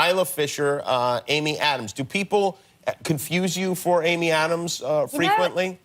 Isla Fisher, Amy Adams. Do people confuse you for Amy Adams frequently?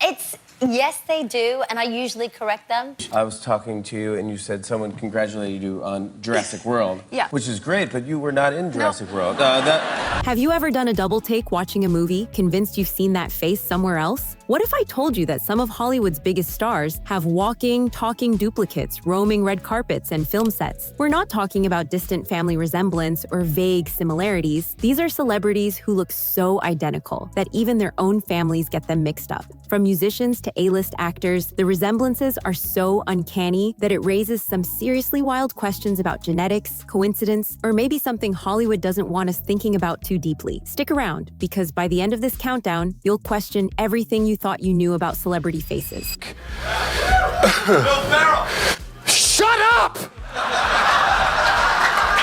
Yes, they do, and I usually correct them. I was talking to you, and you said someone congratulated you on Jurassic World. Yeah. Which is great, but you were not in Jurassic World. Have you ever done a double take watching a movie, convinced you've seen that face somewhere else? What if I told you that some of Hollywood's biggest stars have walking, talking duplicates, roaming red carpets and film sets? We're not talking about distant family resemblance or vague similarities. These are celebrities who look so identical that even their own families get them mixed up. From musicians to A-list actors, the resemblances are so uncanny that it raises some seriously wild questions about genetics, coincidence, or maybe something Hollywood doesn't want us thinking about too deeply. Stick around, because by the end of this countdown, you'll question everything you thought you knew about celebrity faces. Will Ferrell! Shut up!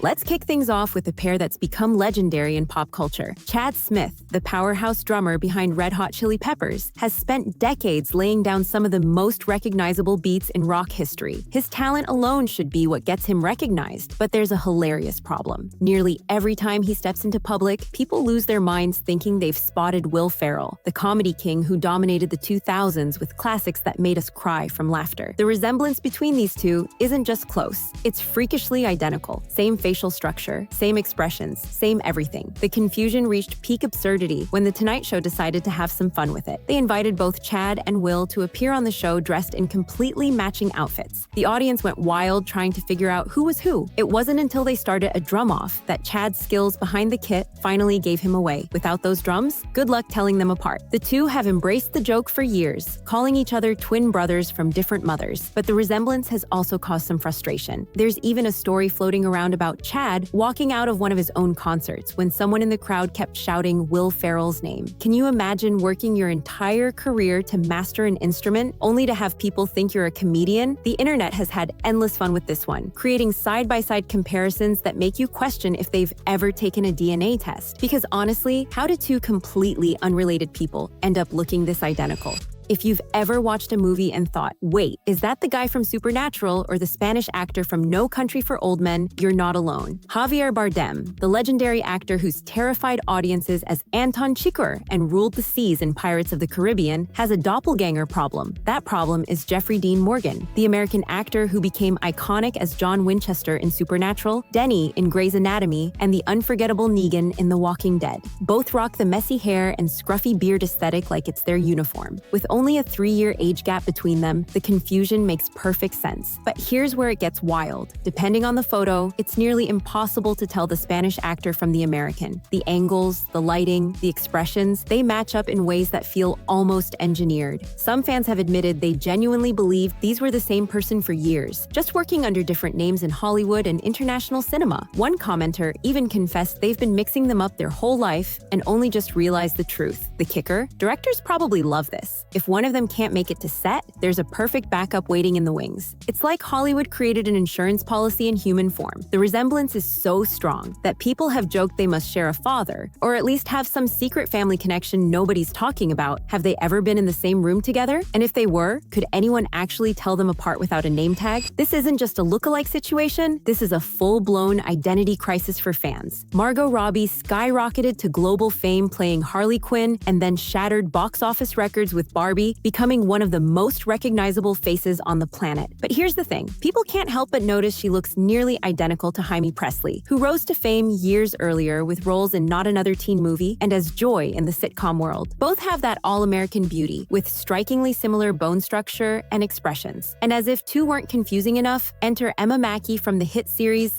Let's kick things off with a pair that's become legendary in pop culture. Chad Smith, the powerhouse drummer behind Red Hot Chili Peppers, has spent decades laying down some of the most recognizable beats in rock history. His talent alone should be what gets him recognized, but there's a hilarious problem. Nearly every time he steps into public, people lose their minds thinking they've spotted Will Ferrell, the comedy king who dominated the 2000s with classics that made us cry from laughter. The resemblance between these two isn't just close, it's freakishly identical. Same facial structure, same expressions, same everything. The confusion reached peak absurdity when The Tonight Show decided to have some fun with it. They invited both Chad and Will to appear on the show dressed in completely matching outfits. The audience went wild trying to figure out who was who. It wasn't until they started a drum-off that Chad's skills behind the kit finally gave him away. Without those drums, good luck telling them apart. The two have embraced the joke for years, calling each other twin brothers from different mothers. But the resemblance has also caused some frustration. There's even a story floating around about Chad walking out of one of his own concerts when someone in the crowd kept shouting Will Ferrell's name. Can you imagine working your entire career to master an instrument only to have people think you're a comedian? The internet has had endless fun with this one, creating side-by-side comparisons that make you question if they've ever taken a DNA test. Because honestly, how do two completely unrelated people end up looking this identical? If you've ever watched a movie and thought, wait, is that the guy from Supernatural or the Spanish actor from No Country for Old Men? You're not alone. Javier Bardem, the legendary actor who's terrified audiences as Anton Chigurh and ruled the seas in Pirates of the Caribbean, has a doppelganger problem. That problem is Jeffrey Dean Morgan, the American actor who became iconic as John Winchester in Supernatural, Denny in Grey's Anatomy, and the unforgettable Negan in The Walking Dead. Both rock the messy hair and scruffy beard aesthetic like it's their uniform. With only a 3-year age gap between them, the confusion makes perfect sense. But here's where it gets wild. Depending on the photo, it's nearly impossible to tell the Spanish actor from the American. The angles, the lighting, the expressions, they match up in ways that feel almost engineered. Some fans have admitted they genuinely believed these were the same person for years, just working under different names in Hollywood and international cinema. One commenter even confessed they've been mixing them up their whole life and only just realized the truth. The kicker? Directors probably love this. If one of them can't make it to set, there's a perfect backup waiting in the wings. It's like Hollywood created an insurance policy in human form. The resemblance is so strong that people have joked they must share a father, or at least have some secret family connection nobody's talking about. Have they ever been in the same room together? And if they were, could anyone actually tell them apart without a name tag? This isn't just a lookalike situation, this is a full-blown identity crisis for fans. Margot Robbie skyrocketed to global fame playing Harley Quinn and then shattered box office records with Barbie, becoming one of the most recognizable faces on the planet. But here's the thing, people can't help but notice she looks nearly identical to Jaime Pressly, who rose to fame years earlier with roles in Not Another Teen Movie and as Joy in the sitcom world. Both have that all-American beauty, with strikingly similar bone structure and expressions. And as if two weren't confusing enough, enter Emma Mackey from the hit series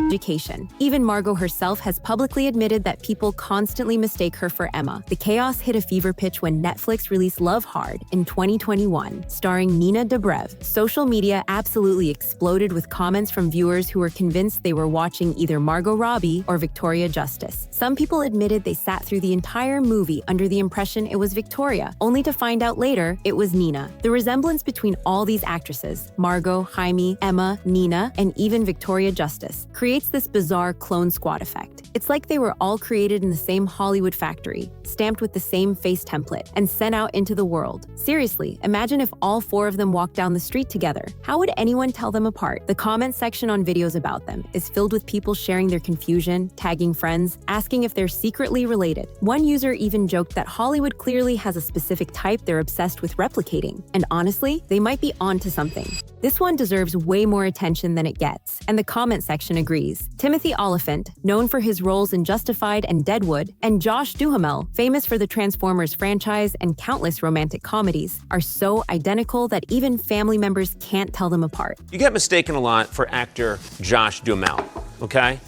Education. Even Margot herself has publicly admitted that people constantly mistake her for Emma. The chaos hit a fever pitch when Netflix released Love Hard in 2021, starring Nina Dobrev. Social media absolutely exploded with comments from viewers who were convinced they were watching either Margot Robbie or Victoria Justice. Some people admitted they sat through the entire movie under the impression it was Victoria, only to find out later it was Nina. The resemblance between all these actresses, Margot, Jaime, Emma, Nina, and even Victoria Justice, creates this bizarre clone squad effect. It's like they were all created in the same Hollywood factory, stamped with the same face template, and sent out into the world. Seriously, imagine if all 4 of them walked down the street together. How would anyone tell them apart? The comment section on videos about them is filled with people sharing their confusion, tagging friends, asking if they're secretly related. One user even joked that Hollywood clearly has a specific type they're obsessed with replicating. And honestly, they might be onto something. This one deserves way more attention than it gets, and the comment section agrees. Timothy Olyphant, known for his roles in Justified and Deadwood, and Josh Duhamel, famous for the Transformers franchise and countless romantic comedies, are so identical that even family members can't tell them apart. You get mistaken a lot for actor Josh Duhamel, okay?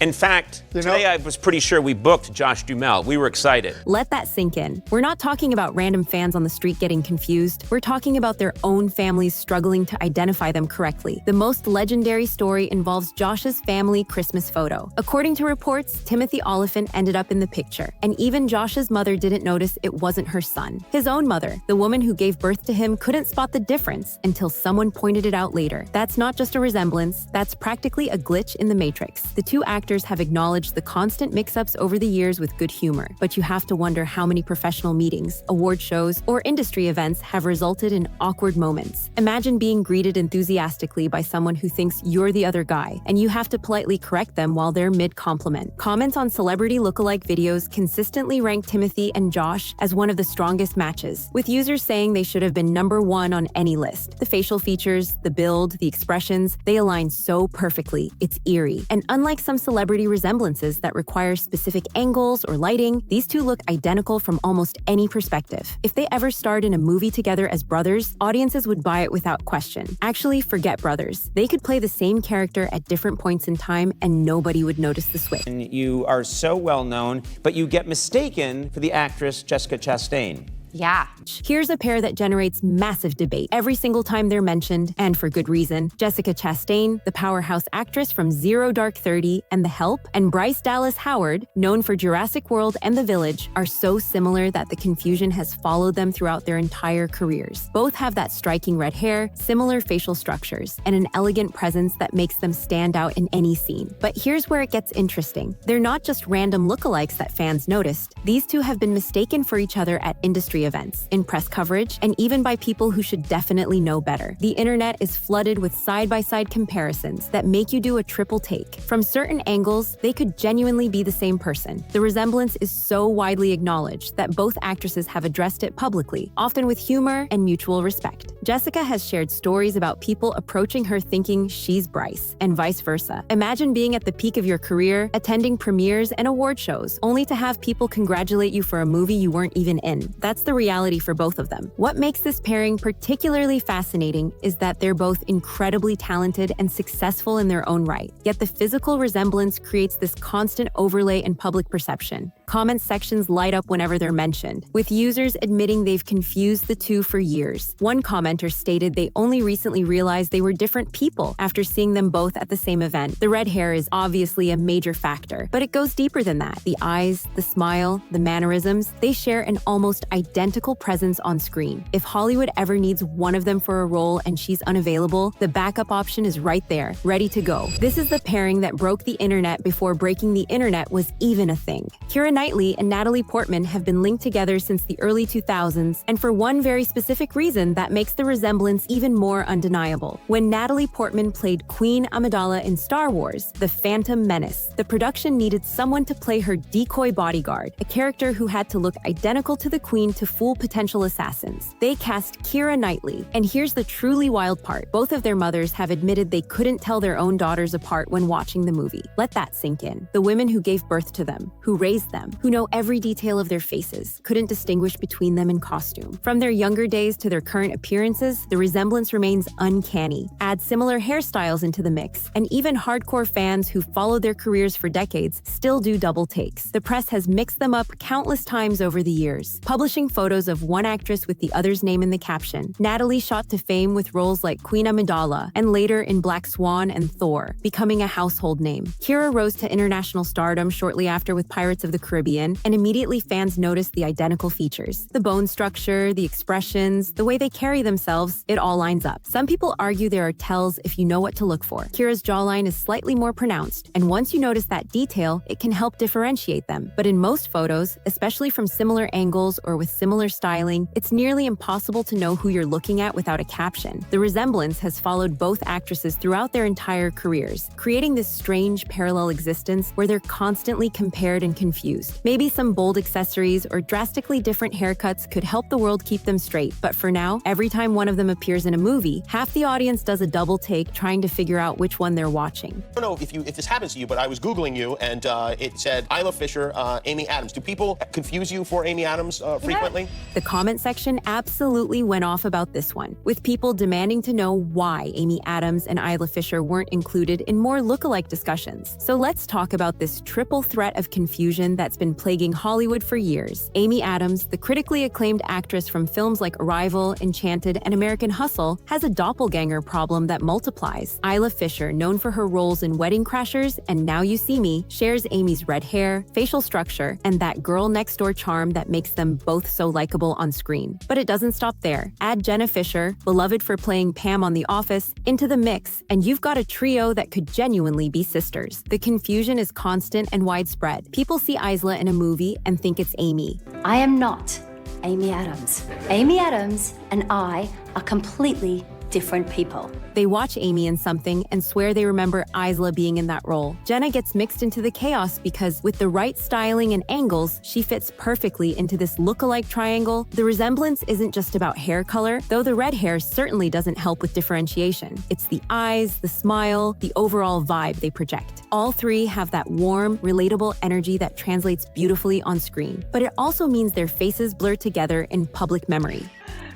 In fact, today I was pretty sure we booked Josh Duhamel. We were excited. Let that sink in. We're not talking about random fans on the street getting confused. We're talking about their own families struggling to identify them correctly. The most legendary story involves Josh's family Christmas photo. According to reports, Timothy Olyphant ended up in the picture, and even Josh's mother didn't notice it wasn't her son. His own mother, the woman who gave birth to him, couldn't spot the difference until someone pointed it out later. That's not just a resemblance, that's practically a glitch in the Matrix. The 2 actors have acknowledged the constant mix-ups over the years with good humor, but you have to wonder how many professional meetings, award shows, or industry events have resulted in awkward moments. Imagine being greeted enthusiastically by someone who thinks you're the other guy, and you have to politely correct them while they're mid-compliment. Comments on celebrity lookalike videos consistently rank Timothy and Josh as one of the strongest matches, with users saying they should have been #1 on any list. The facial features, the build, the expressions, they align so perfectly, it's eerie. And unlike some celebrity resemblances that require specific angles or lighting, these 2 look identical from almost any perspective. If they ever starred in a movie together as brothers, audiences would buy it without question. Actually, forget brothers. They could play the same character at different points in time and nobody would notice the switch. You are so well known, but you get mistaken for the actress Jessica Chastain. Yeah. Here's a pair that generates massive debate every single time they're mentioned, and for good reason. Jessica Chastain, the powerhouse actress from Zero Dark 30 and The Help, and Bryce Dallas Howard, known for Jurassic World and The Village, are so similar that the confusion has followed them throughout their entire careers. Both have that striking red hair, similar facial structures, and an elegant presence that makes them stand out in any scene. But here's where it gets interesting. They're not just random lookalikes that fans noticed. These 2 have been mistaken for each other at industry events, in press coverage, and even by people who should definitely know better. The internet is flooded with side-by-side comparisons that make you do a triple take. From certain angles, they could genuinely be the same person. The resemblance is so widely acknowledged that both actresses have addressed it publicly, often with humor and mutual respect. Jessica has shared stories about people approaching her thinking she's Bryce, and vice versa. Imagine being at the peak of your career, attending premieres and award shows, only to have people congratulate you for a movie you weren't even in. That's the reality for both of them. What makes this pairing particularly fascinating is that they're both incredibly talented and successful in their own right. Yet the physical resemblance creates this constant overlay in public perception. Comment sections light up whenever they're mentioned, with users admitting they've confused the 2 for years. One commenter stated they only recently realized they were different people after seeing them both at the same event. The red hair is obviously a major factor, but it goes deeper than that. The eyes, the smile, the mannerisms, they share an almost identical presence on screen. If Hollywood ever needs one of them for a role and she's unavailable, the backup option is right there, ready to go. This is the pairing that broke the internet before breaking the internet was even a thing. Keira Knightley and Natalie Portman have been linked together since the early 2000s, and for one very specific reason that makes the resemblance even more undeniable. When Natalie Portman played Queen Amidala in Star Wars: The Phantom Menace, the production needed someone to play her decoy bodyguard, a character who had to look identical to the Queen to fool potential assassins. They cast Keira Knightley, and here's the truly wild part. Both of their mothers have admitted they couldn't tell their own daughters apart when watching the movie. Let that sink in. The women who gave birth to them, who raised them, who know every detail of their faces, couldn't distinguish between them in costume. From their younger days to their current appearances, the resemblance remains uncanny. Add similar hairstyles into the mix, and even hardcore fans who followed their careers for decades still do double takes. The press has mixed them up countless times over the years, publishing photos of one actress with the other's name in the caption. Natalie shot to fame with roles like Queen Amidala, and later in Black Swan and Thor, becoming a household name. Keira rose to international stardom shortly after with Pirates of the Caribbean, Caribbean, and immediately fans notice the identical features. The bone structure, the expressions, the way they carry themselves, it all lines up. Some people argue there are tells if you know what to look for. Keira's jawline is slightly more pronounced, and once you notice that detail, it can help differentiate them. But in most photos, especially from similar angles or with similar styling, it's nearly impossible to know who you're looking at without a caption. The resemblance has followed both actresses throughout their entire careers, creating this strange parallel existence where they're constantly compared and confused. Maybe some bold accessories or drastically different haircuts could help the world keep them straight, but for now, every time one of them appears in a movie, half the audience does a double take trying to figure out which one they're watching. I don't know if this happens to you, but I was Googling you, and it said Isla Fisher, Amy Adams. Do people confuse you for Amy Adams frequently? The comment section absolutely went off about this one, with people demanding to know why Amy Adams and Isla Fisher weren't included in more lookalike discussions. So let's talk about this triple threat of confusion that's been plaguing Hollywood for years. Amy Adams, the critically acclaimed actress from films like Arrival, Enchanted, and American Hustle, has a doppelganger problem that multiplies. Isla Fisher, known for her roles in Wedding Crashers and Now You See Me, shares Amy's red hair, facial structure, and that girl-next-door charm that makes them both so likable on screen. But it doesn't stop there. Add Jenna Fisher, beloved for playing Pam on The Office, into the mix, and you've got a trio that could genuinely be sisters. The confusion is constant and widespread. People see Isla in a movie and think it's Amy. I am not Amy Adams. Amy Adams and I are completely different people. They watch Amy in something and swear they remember Isla being in that role. Jenna gets mixed into the chaos because with the right styling and angles, she fits perfectly into this lookalike triangle. The resemblance isn't just about hair color, though the red hair certainly doesn't help with differentiation. It's the eyes, the smile, the overall vibe they project. All three have that warm, relatable energy that translates beautifully on screen. But it also means their faces blur together in public memory.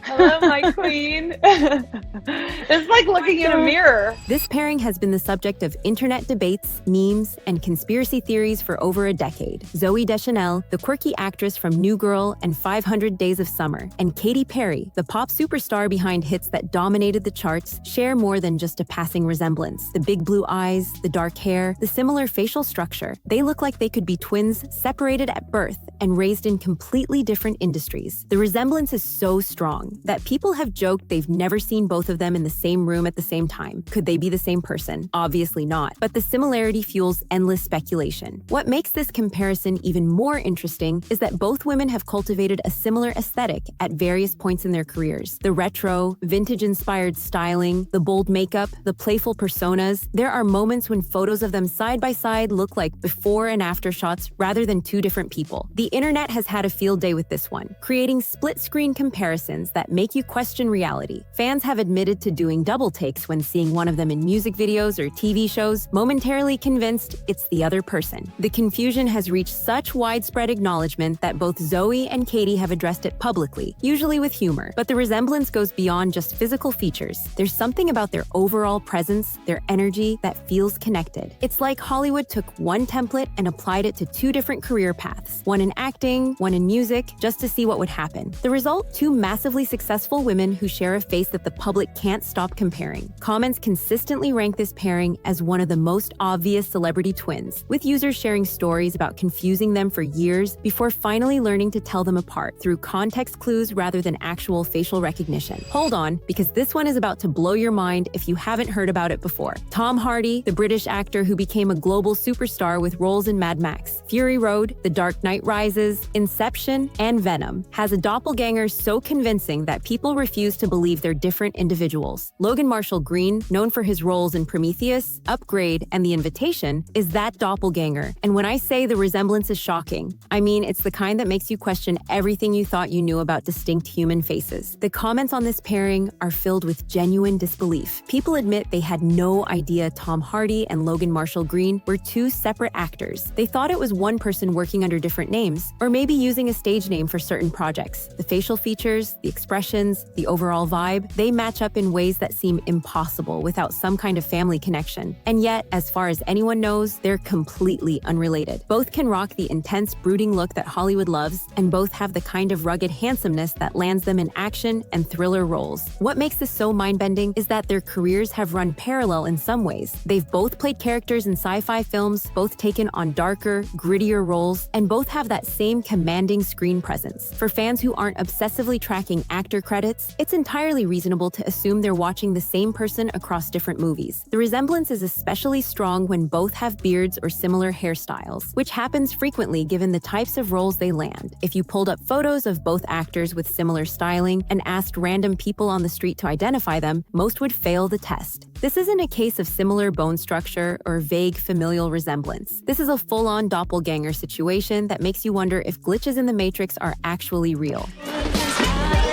Hello, my queen. It's like looking in a mirror. This pairing has been the subject of internet debates, memes, and conspiracy theories for over a decade. Zooey Deschanel, the quirky actress from New Girl and 500 Days of Summer, and Katy Perry, the pop superstar behind hits that dominated the charts, share more than just a passing resemblance. The big blue eyes, the dark hair, the similar facial structure. They look like they could be twins separated at birth and raised in completely different industries. The resemblance is so strong that people have joked they've never seen both of them in the same room at the same time. Could they be the same person? Obviously not. But the similarity fuels endless speculation. What makes this comparison even more interesting is that both women have cultivated a similar aesthetic at various points in their careers. The retro, vintage-inspired styling, the bold makeup, the playful personas. There are moments when photos of them side by side look like before and after shots rather than two different people. The internet has had a field day with this one, creating split-screen comparisons that make you question reality. Fans have admitted to doing double takes when seeing one of them in music videos or TV shows, momentarily convinced it's the other person. The confusion has reached such widespread acknowledgement that both Zooey and Katy have addressed it publicly, usually with humor. But the resemblance goes beyond just physical features. There's something about their overall presence, their energy, that feels connected. It's like Hollywood took one template and applied it to two different career paths, one in acting, one in music, just to see what would happen. The result, two massively successful women who share a face that the public can't stop comparing. Comments consistently rank this pairing as one of the most obvious celebrity twins, with users sharing stories about confusing them for years before finally learning to tell them apart through context clues rather than actual facial recognition. Hold on, because this one is about to blow your mind if you haven't heard about it before. Tom Hardy, the British actor who became a global superstar with roles in Mad Max, Fury Road, The Dark Knight Rises, Inception, and Venom, has a doppelganger so convincing that people refuse to believe they're different individuals. Logan Marshall Green, known for his roles in Prometheus, Upgrade, and The Invitation, is that doppelganger. And when I say the resemblance is shocking, I mean it's the kind that makes you question everything you thought you knew about distinct human faces. The comments on this pairing are filled with genuine disbelief. People admit they had no idea Tom Hardy and Logan Marshall Green were two separate actors. They thought it was one person working under different names, or maybe using a stage name for certain projects. The facial features, the expressions, the overall vibe, they match up in ways that seem impossible without some kind of family connection. And yet, as far as anyone knows, they're completely unrelated. Both can rock the intense, brooding look that Hollywood loves, and both have the kind of rugged handsomeness that lands them in action and thriller roles. What makes this so mind-bending is that their careers have run parallel in some ways. They've both played characters in sci-fi films, both taken on darker, grittier roles, and both have that same commanding screen presence. For fans who aren't obsessively tracking actor credits, it's entirely reasonable to assume they're watching the same person across different movies. The resemblance is especially strong when both have beards or similar hairstyles, which happens frequently given the types of roles they land. If you pulled up photos of both actors with similar styling and asked random people on the street to identify them, most would fail the test. This isn't a case of similar bone structure or vague familial resemblance. This is a full-on doppelganger situation that makes you wonder if glitches in the Matrix are actually real.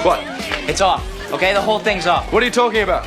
What? It's off, okay? The whole thing's off. What are you talking about?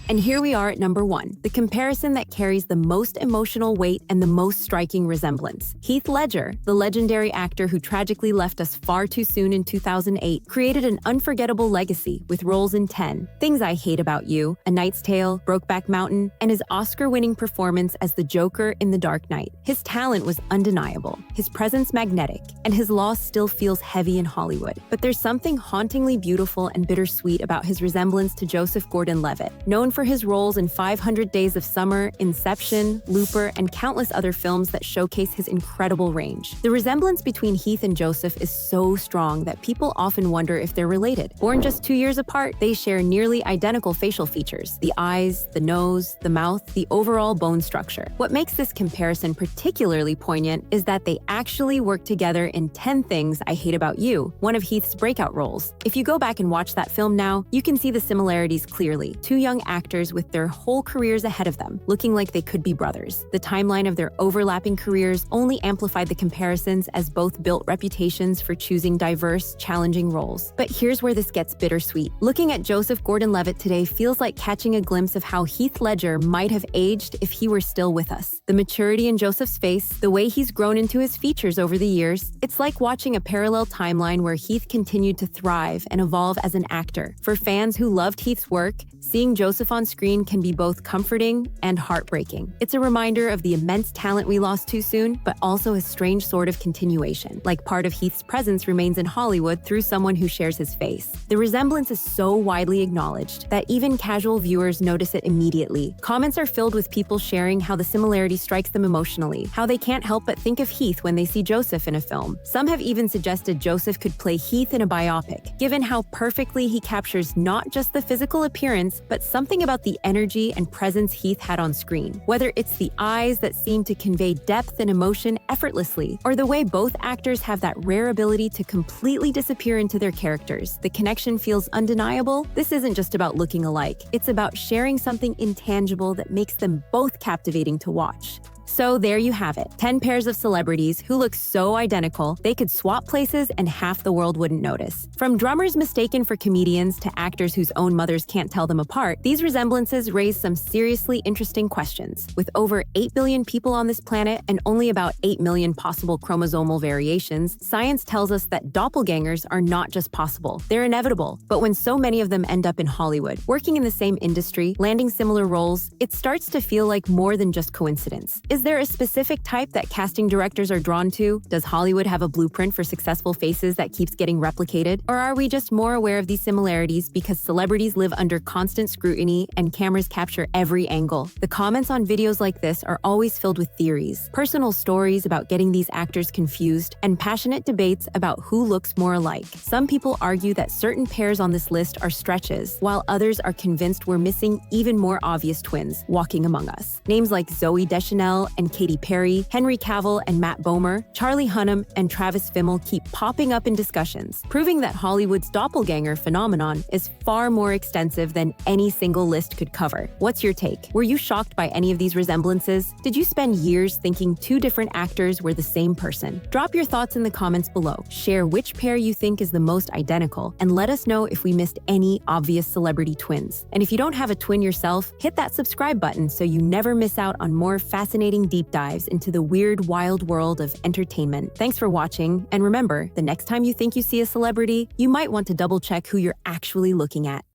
And here we are at number 1, the comparison that carries the most emotional weight and the most striking resemblance. Heath Ledger, the legendary actor who tragically left us far too soon in 2008, created an unforgettable legacy with roles in 10, Things I Hate About You, A Knight's Tale, Brokeback Mountain, and his Oscar-winning performance as the Joker in The Dark Knight. His talent was undeniable, his presence magnetic, and his loss still feels heavy in Hollywood. But there's something hauntingly beautiful and bittersweet about his resemblance to Joseph Gordon-Levitt, known for his roles in 500 Days of Summer, Inception, Looper, and countless other films that showcase his incredible range. The resemblance between Heath and Joseph is so strong that people often wonder if they're related. Born just 2 years apart, they share nearly identical facial features: the eyes, the nose, the mouth, the overall bone structure. What makes this comparison particularly poignant is that they actually work together in 10 Things I Hate About You, one of Heath's breakout roles. If you go back and watch that film now, you can see the similarities clearly. Two young actors with their whole careers ahead of them, looking like they could be brothers. The timeline of their overlapping careers only amplified the comparisons as both built reputations for choosing diverse, challenging roles. But here's where this gets bittersweet. Looking at Joseph Gordon-Levitt today feels like catching a glimpse of how Heath Ledger might have aged if he were still with us. The maturity in Joseph's face, the way he's grown into his features over the years, it's like watching a parallel timeline where Heath continued to thrive and evolve as an actor. For fans who loved Heath's work, seeing Joseph on screen can be both comforting and heartbreaking. It's a reminder of the immense talent we lost too soon, but also a strange sort of continuation, like part of Heath's presence remains in Hollywood through someone who shares his face. The resemblance is so widely acknowledged that even casual viewers notice it immediately. Comments are filled with people sharing how the similarity strikes them emotionally, how they can't help but think of Heath when they see Joseph in a film. Some have even suggested Joseph could play Heath in a biopic, given how perfectly he captures not just the physical appearance, but something about the energy and presence Heath had on screen. Whether it's the eyes that seem to convey depth and emotion effortlessly, or the way both actors have that rare ability to completely disappear into their characters, the connection feels undeniable. This isn't just about looking alike. It's about sharing something intangible that makes them both captivating to watch. So there you have it, 10 pairs of celebrities who look so identical, they could swap places and half the world wouldn't notice. From drummers mistaken for comedians to actors whose own mothers can't tell them apart, these resemblances raise some seriously interesting questions. With over 8 billion people on this planet and only about 8 million possible chromosomal variations, science tells us that doppelgangers are not just possible, they're inevitable. But when so many of them end up in Hollywood, working in the same industry, landing similar roles, it starts to feel like more than just coincidence. Is there a specific type that casting directors are drawn to? Does Hollywood have a blueprint for successful faces that keeps getting replicated? Or are we just more aware of these similarities because celebrities live under constant scrutiny and cameras capture every angle? The comments on videos like this are always filled with theories, personal stories about getting these actors confused, and passionate debates about who looks more alike. Some people argue that certain pairs on this list are stretches, while others are convinced we're missing even more obvious twins walking among us. Names like Zooey Deschanel and Katy Perry, Henry Cavill and Matt Bomer, Charlie Hunnam and Travis Fimmel keep popping up in discussions, proving that Hollywood's doppelganger phenomenon is far more extensive than any single list could cover. What's your take? Were you shocked by any of these resemblances? Did you spend years thinking two different actors were the same person? Drop your thoughts in the comments below. Share which pair you think is the most identical, and let us know if we missed any obvious celebrity twins. And if you don't have a twin yourself, hit that subscribe button so you never miss out on more fascinating fascinating deep dives into the weird, wild world of entertainment. Thanks for watching, and remember, the next time you think you see a celebrity, you might want to double check who you're actually looking at.